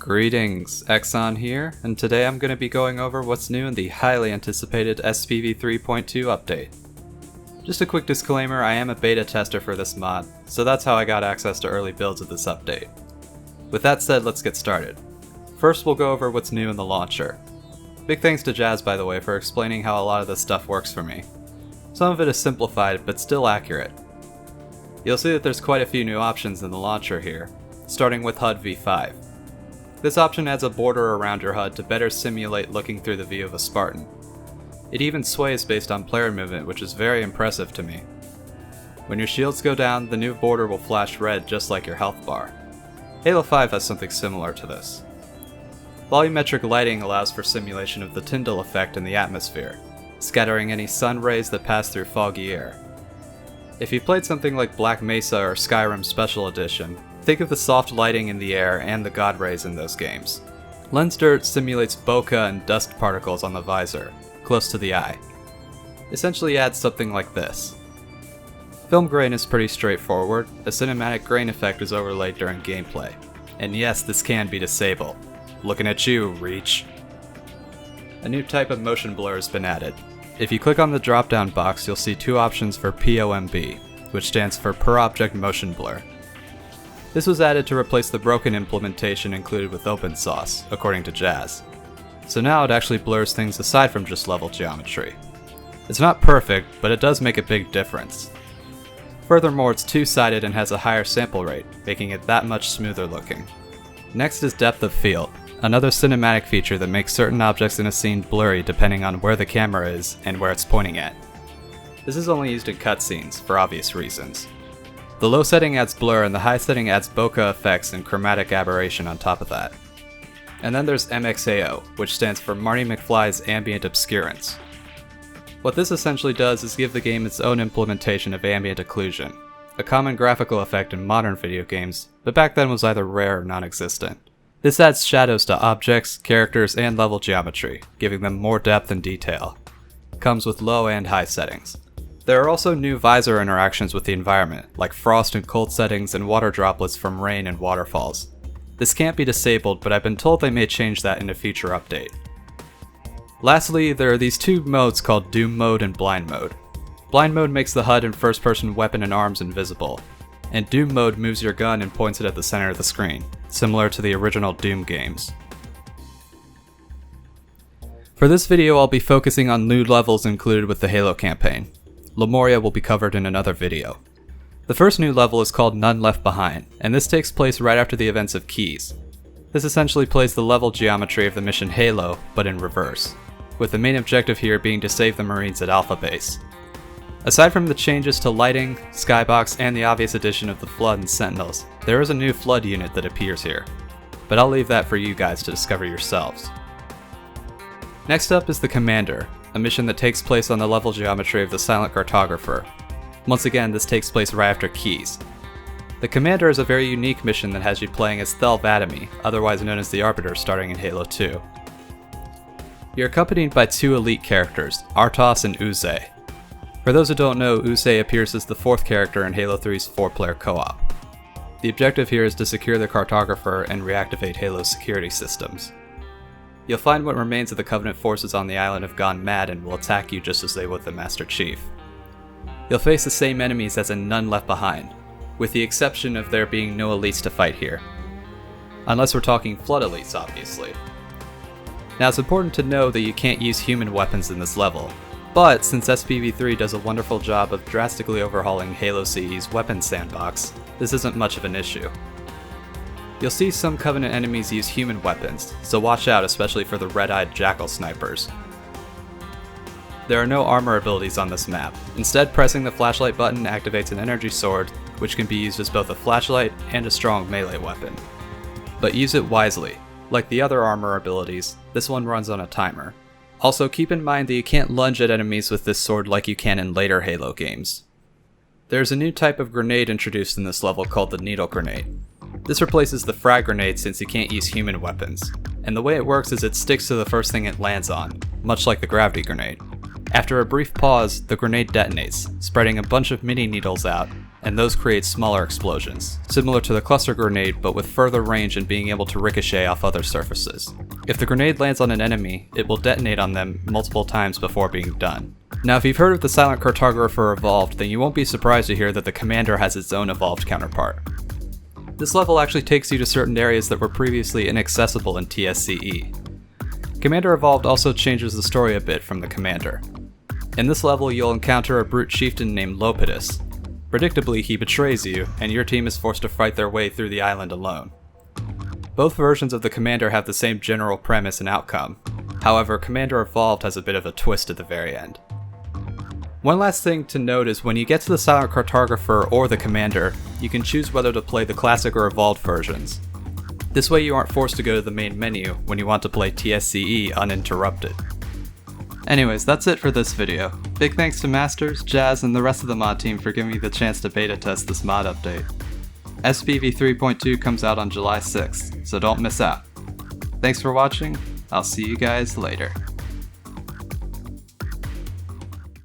Greetings, Exxon here, and today I'm going to be going over what's new in the highly anticipated SPV3.2 update. Just a quick disclaimer, I am a beta tester for this mod, so that's how I got access to early builds of this update. With that said, let's get started. First we'll go over what's new in the launcher. Big thanks to Jazz, by the way, for explaining how a lot of this stuff works for me. Some of it is simplified, but still accurate. You'll see that there's quite a few new options in the launcher here, starting with HUD v5. This option adds a border around your HUD to better simulate looking through the view of a Spartan. It even sways based on player movement, which is very impressive to me. When your shields go down, the new border will flash red just like your health bar. Halo 5 has something similar to this. Volumetric lighting allows for simulation of the Tyndall effect in the atmosphere, scattering any sun rays that pass through foggy air. If you played something like Black Mesa or Skyrim Special Edition, think of the soft lighting in the air and the god rays in those games. Lens dirt simulates bokeh and dust particles on the visor, close to the eye. Essentially adds something like this. Film grain is pretty straightforward. A cinematic grain effect is overlaid during gameplay. And yes, this can be disabled. Looking at you, Reach. A new type of motion blur has been added. If you click on the drop-down box, you'll see two options for POMB, which stands for Per Object Motion Blur. This was added to replace the broken implementation included with OpenSauce, according to Jazz. So now it actually blurs things aside from just level geometry. It's not perfect, but it does make a big difference. Furthermore, it's two-sided and has a higher sample rate, making it that much smoother looking. Next is Depth of Field, another cinematic feature that makes certain objects in a scene blurry depending on where the camera is and where it's pointing at. This is only used in cutscenes, for obvious reasons. The low setting adds blur and the high setting adds bokeh effects and chromatic aberration on top of that. And then there's MXAO, which stands for Marty McFly's Ambient Obscurance. What this essentially does is give the game its own implementation of ambient occlusion, a common graphical effect in modern video games, but back then was either rare or non-existent. This adds shadows to objects, characters, and level geometry, giving them more depth and detail. Comes with low and high settings. There are also new visor interactions with the environment, like frost and cold settings and water droplets from rain and waterfalls. This can't be disabled, but I've been told they may change that in a future update. Lastly, there are these two modes called Doom Mode and Blind Mode. Blind Mode makes the HUD and first-person weapon and arms invisible, and Doom Mode moves your gun and points it at the center of the screen, similar to the original Doom games. For this video, I'll be focusing on new levels included with the Halo campaign. Lemuria will be covered in another video. The first new level is called None Left Behind, and this takes place right after the events of Keys. This essentially plays the level geometry of the mission Halo, but in reverse, with the main objective here being to save the Marines at Alpha Base. Aside from the changes to lighting, skybox, and the obvious addition of the Flood and Sentinels, there is a new Flood unit that appears here, but I'll leave that for you guys to discover yourselves. Next up is the Commander, a mission that takes place on the level geometry of the Silent Cartographer. Once again, this takes place right after Keys. The Commander is a very unique mission that has you playing as Thel Vadami, otherwise known as the Arbiter, starting in Halo 2. You're accompanied by two elite characters, Artos and Uze. For those who don't know, Uze appears as the fourth character in Halo 3's 4-player co-op. The objective here is to secure the Cartographer and reactivate Halo's security systems. You'll find what remains of the Covenant forces on the island have gone mad and will attack you just as they would the Master Chief. You'll face the same enemies as in None Left Behind, with the exception of there being no elites to fight here. Unless we're talking Flood elites, obviously. Now it's important to know that you can't use human weapons in this level, but since SPV3 does a wonderful job of drastically overhauling Halo CE's weapons sandbox, this isn't much of an issue. You'll see some Covenant enemies use human weapons, so watch out especially for the red-eyed Jackal snipers. There are no armor abilities on this map. Instead, pressing the flashlight button activates an energy sword, which can be used as both a flashlight and a strong melee weapon. But use it wisely. Like the other armor abilities, this one runs on a timer. Also keep in mind that you can't lunge at enemies with this sword like you can in later Halo games. There's a new type of grenade introduced in this level called the Needle Grenade. This replaces the frag grenade since you can't use human weapons, and the way it works is it sticks to the first thing it lands on, much like the gravity grenade. After a brief pause, the grenade detonates, spreading a bunch of mini needles out, and those create smaller explosions, similar to the cluster grenade but with further range and being able to ricochet off other surfaces. If the grenade lands on an enemy, it will detonate on them multiple times before being done. Now if you've heard of the Silent Cartographer Evolved, then you won't be surprised to hear that the Commander has its own evolved counterpart. This level actually takes you to certain areas that were previously inaccessible in TSCE. Commander Evolved also changes the story a bit from the Commander. In this level you'll encounter a brute chieftain named Lopidus. Predictably, he betrays you, and your team is forced to fight their way through the island alone. Both versions of the Commander have the same general premise and outcome. However, Commander Evolved has a bit of a twist at the very end. One last thing to note is when you get to the Silent Cartographer or the Commander, you can choose whether to play the classic or evolved versions. This way you aren't forced to go to the main menu when you want to play TSCE uninterrupted. Anyways, that's it for this video. Big thanks to Masters, Jazz, and the rest of the mod team for giving me the chance to beta test this mod update. SPV3.2 comes out on July 6th, so don't miss out. Thanks for watching, I'll see you guys later.